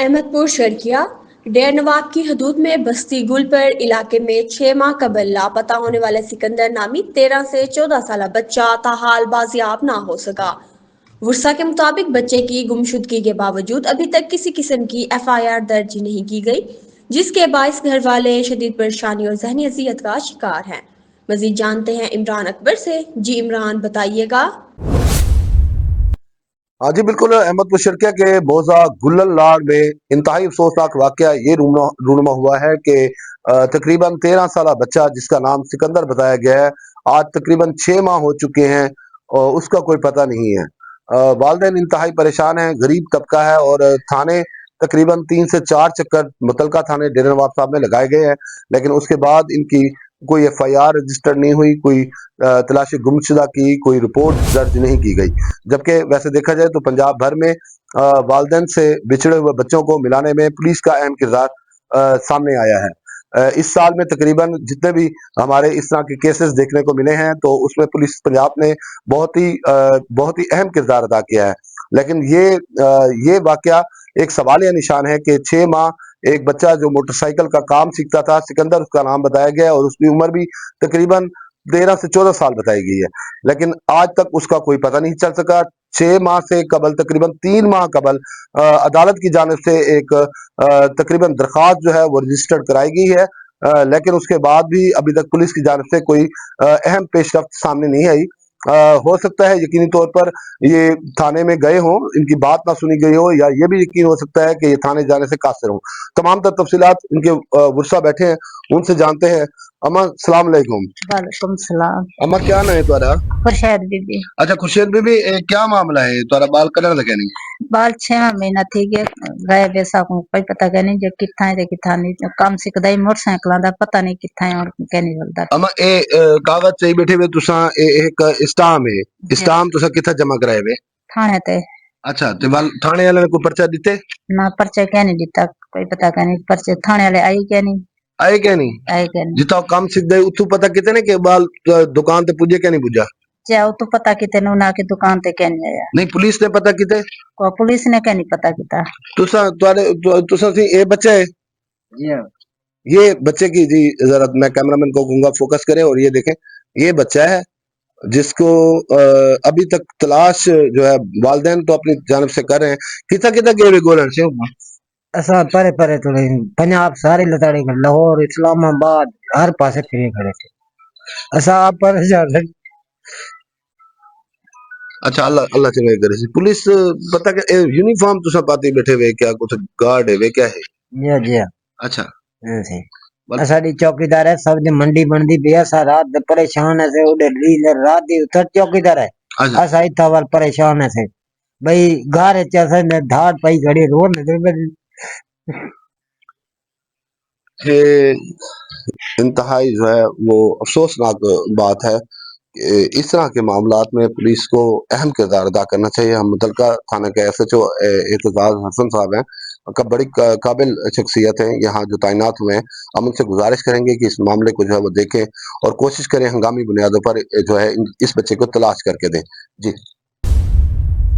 احمد پور شرقیہ ڈیر نواب کی حدود میں بستی گل پر علاقے میں 6 ماہ قبل لاپتہ ہونے والے سکندر نامی 13 سے 14 سالہ بچہ تاحال بازیاب نہ ہو سکا۔ ورثاء کے مطابق بچے کی گمشدگی کے باوجود ابھی تک کسی قسم کی FIR درج نہیں کی گئی، جس کے باعث گھر والے شدید پریشانی اور ذہنی اذیت کا شکار ہیں۔ مزید جانتے ہیں عمران اکبر سے۔ جی عمران، بتائیے گا۔ ہاں جی بالکل، احمد پور شرقیہ کے بوزہ گلل لاڑ میں انتہائی افسوسناک واقعہ یہ رونما ہوا ہے کہ تقریباً 13 سالہ بچہ جس کا نام سکندر بتایا گیا ہے، آج تقریباً 6 ماہ ہو چکے ہیں اور اس کا کوئی پتہ نہیں ہے۔ والدین انتہائی پریشان ہیں، غریب طبقہ ہے اور تھانے تقریباً 3 سے 4 چکر متعلقہ تھانے ڈیرہ نواب صاحب میں لگائے گئے ہیں، لیکن اس کے بعد ان کی کوئی FIR رجسٹر نہیں ہوئی، کوئی تلاشی گمشدہ کی کوئی رپورٹ درج نہیں کی گئی۔ جبکہ ویسے دیکھا جائے تو پنجاب بھر میں والدین سے بچھڑے ہوئے بچوں کو ملانے میں پولیس کا اہم کردار سامنے آیا ہے۔ اس سال میں تقریباً جتنے بھی ہمارے اس طرح کے کیسز دیکھنے کو ملے ہیں تو اس میں پولیس پنجاب نے بہت ہی اہم کردار ادا کیا ہے، لیکن یہ واقعہ ایک سوالیہ نشان ہے کہ 6 ماہ ایک بچہ جو موٹر سائیکل کا کام سیکھتا تھا، سکندر اس کا نام بتایا گیا اور اس کی عمر بھی تقریباً 13 سے 14 سال بتائی گئی ہے، لیکن آج تک اس کا کوئی پتہ نہیں چل سکا۔ 6 ماہ سے قبل تقریباً 3 ماہ قبل عدالت کی جانب سے ایک تقریباً درخواست جو ہے وہ رجسٹرڈ کرائی گئی ہے، لیکن اس کے بعد بھی ابھی تک پولیس کی جانب سے کوئی اہم پیش رفت سامنے نہیں آئی۔ ہو سکتا ہے یقینی طور پر یہ تھانے میں گئے ہوں، ان کی بات نہ سنی گئی ہو، یا یہ بھی یقین ہو سکتا ہے کہ یہ تھانے جانے سے قاصر ہوں۔ تمام تر تفصیلات ان کے ورثاء بیٹھے ہیں، ان سے جانتے ہیں۔ اما السلام علیکم۔ وعلیکم السلام۔ اما کیا نام ہے تمہارا؟ خورشید بی بی۔ اچھا خورشید بی بی، کیا معاملہ ہے تمہارا؟ بال کلر لگے نہیں؟ بال 6 مہینہ تھی گئے گئے بیسا کو کوئی پتہ نہیں جو کتھا ہے کتھا نہیں، کام سکھدا ہی موٹر سائیکلاں دا پتہ نہیں کتھا ہے اور کہ نہیں چلدا۔ اما اے کاغذ سے بیٹھے ہوئے تساں ایک اسٹام ہے، اسٹام تساں کتھا جمع کرائے ہوئے؟ تھانے تے۔ اچھا تے تھانے والے نے کوئی پرچہ دیتے؟ نہ پرچہ کہ نہیں دیتا، کوئی پتہ کہ نہیں، پرچے تھانے والے آئی کہ نہیں؟ آئے کہ نہیں؟ آئے کہ نہیں۔ جتا کام سکھ دے اتھو پتہ کتے نے کہ بال دکان تے پوجے کہ نہیں پوجا؟ جاؤ تو پتہ کتے نو نہ کہ دکان تے کہ نہیں آیا۔ نہیں پولیس نے پتہ کتے؟ کو پولیس نے کہ نہیں پتہ کیتا۔ تساں سی اے بچہ ہے؟ جی ہاں۔ یہ بچے کی جی ذرا میں کیمرامین کو کہوں گا فوکس کرے، اور یہ دیکھیں یہ بچہ ہے جس کو ابھی تک تلاش جو ہے والدین تو اپنی جانب سے کر رہے ہیں۔ کتا گئے ہوئے گولن سے؟ اساں پرے پرے تو پنجاب سارے لتاڑے گئے، لاہور، اسلام آباد، ہر پاسے پھرے کھڑے تھے۔ اساں آپ پر اچھا اللہ چنگا کرے سی۔ پولیس پتہ کہ یونیفارم تساں پاتی بیٹھے ہوئے، کیا کچھ گارڈ ہے کیا ہے؟ جی ہاں۔ اچھا ساڈی چوکیدار ہے، سب دی منڈی بندی پئی، اساں رات دے پریشان ہے سے اڈے رات دی اتر چوکیدار ہے، اساں ایتھا وال پریشان ہے سے بھئی گھر وچ اساں نے دھاڑ پئی کھڑی روڈ انتہائی جو ہے وہ افسوسناک بات ہے کہ اس طرح کے معاملات میں پولیس کو اہم کردار ادا کرنا چاہیے۔ ہم متعلقہ تھانہ کے SHO اعتزاز حسن صاحب ہیں، بڑی قابل شخصیت ہیں یہاں جو تعینات ہوئے ہیں، ہم ان سے گزارش کریں گے کہ اس معاملے کو جو ہے وہ دیکھیں اور کوشش کریں ہنگامی بنیادوں پر جو ہے اس بچے کو تلاش کر کے دیں۔ جی